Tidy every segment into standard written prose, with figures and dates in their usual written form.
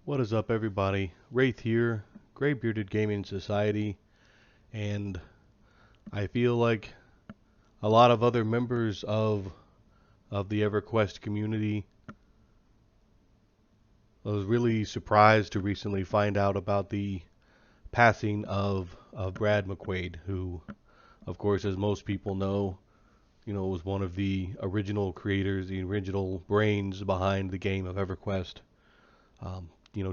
What is up, everybody? Wraith here, Gray Bearded Gaming Society, and I feel like a lot of other members of the EverQuest community. I was really surprised to recently find out about the passing of Brad McQuaid, who, of course, as most people know, was one of the original creators, the original brains behind the game of EverQuest.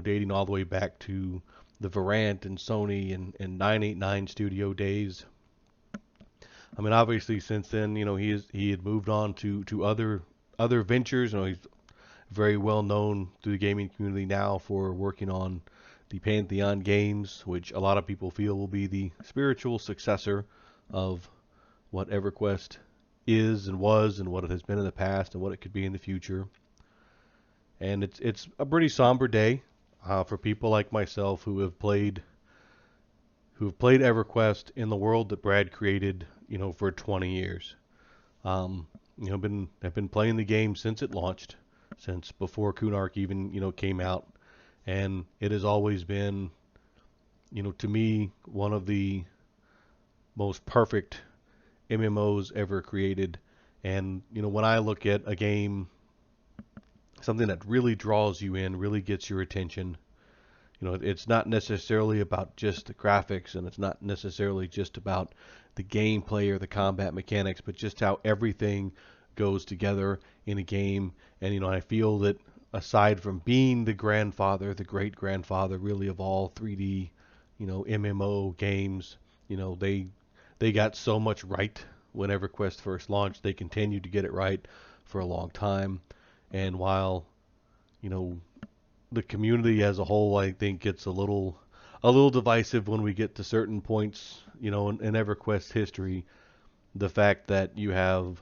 Dating all the way back to the Varant and Sony and 989 studio days. I mean, obviously since then, he had moved on to other ventures. He's very well known through the gaming community now for working on the Pantheon games, which a lot of people feel will be the spiritual successor of what EverQuest is and was and what it has been in the past and what it could be in the future. And it's a pretty somber day for people like myself who have played EverQuest in the world that Brad created, for 20 years. I've been playing the game since it launched, since before Kunark even, came out, and it has always been, to me, one of the most perfect MMOs ever created. And, when I look at a game, something that really draws you in, really gets your attention, it's not necessarily about just the graphics, and it's not necessarily just about the gameplay or the combat mechanics, but just how everything goes together in a game. And I feel that aside from being the grandfather, the great grandfather, really, of all 3D, MMO games, they got so much right when EverQuest first launched. They continued to get it right for a long time. And while, you know, the community as a whole, I think, gets a little divisive when we get to certain points, in EverQuest history. The fact that you have,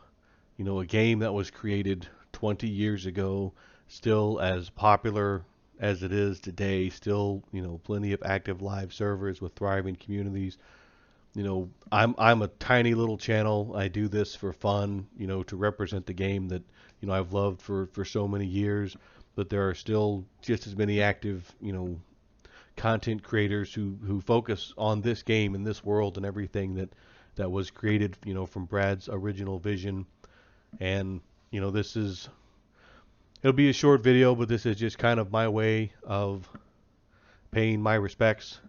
a game that was created 20 years ago, still as popular as it is today, still, plenty of active live servers with thriving communities. I'm a tiny little channel. I do this for fun, to represent the game that, I've loved for so many years. But there are still just as many active, content creators who focus on this game and this world and everything that was created, from Brad's original vision. And, it'll be a short video, but this is just kind of my way of paying my respects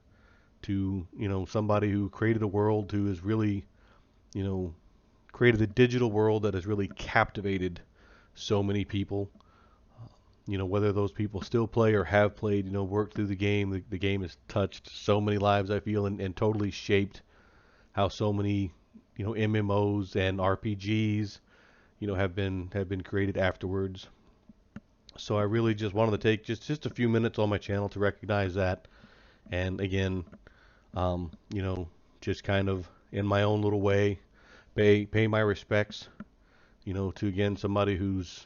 to, somebody who created a world, who has really, you know, created a digital world that has really captivated so many people. Whether those people still play or have played, worked through the game. The game has touched so many lives, I feel, and totally shaped how so many, MMOs and RPGs, have been created afterwards. So I really just wanted to take just a few minutes on my channel to recognize that. And again, um, you know, just kind of in my own little way, pay my respects, to again somebody whose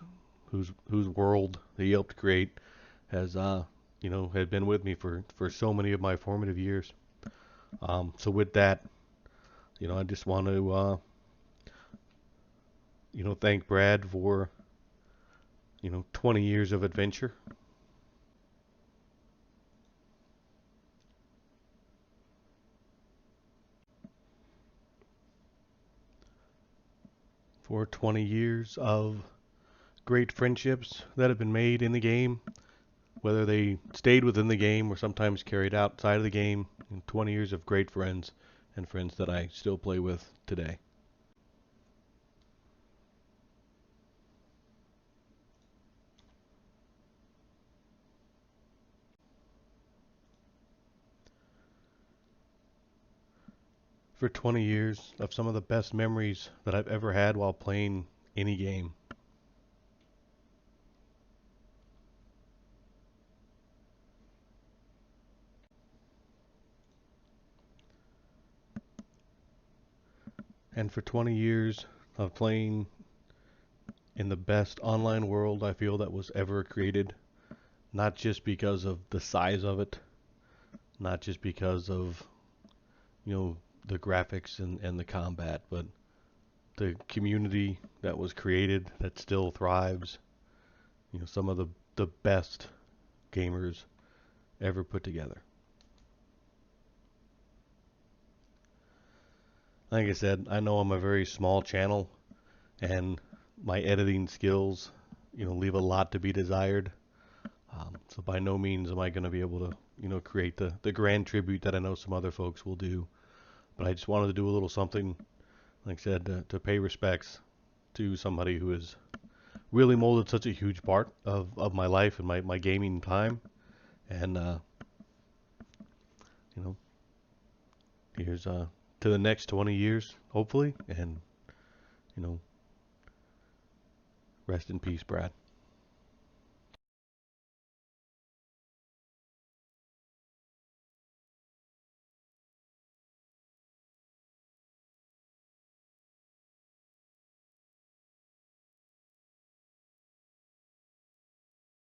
world that he helped create has had been with me for so many of my formative years. So with that, I just want to thank Brad for 20 years of adventure. For 20 years of great friendships that have been made in the game, whether they stayed within the game or sometimes carried outside of the game, and 20 years of great friends and friends that I still play with today. For 20 years of some of the best memories that I've ever had while playing any game. And for 20 years of playing in the best online world I feel that was ever created, not just because of the size of it, not just because of, the graphics and the combat, but the community that was created that still thrives. Some of the best gamers ever put together. Like I said, I know I'm a very small channel, and my editing skills, leave a lot to be desired. So by no means am I going to be able to, create the grand tribute that I know some other folks will do. But I just wanted to do a little something, like I said, to pay respects to somebody who has really molded such a huge part of my life and my gaming time. And, you know, here's to the next 20 years, hopefully. And, rest in peace, Brad.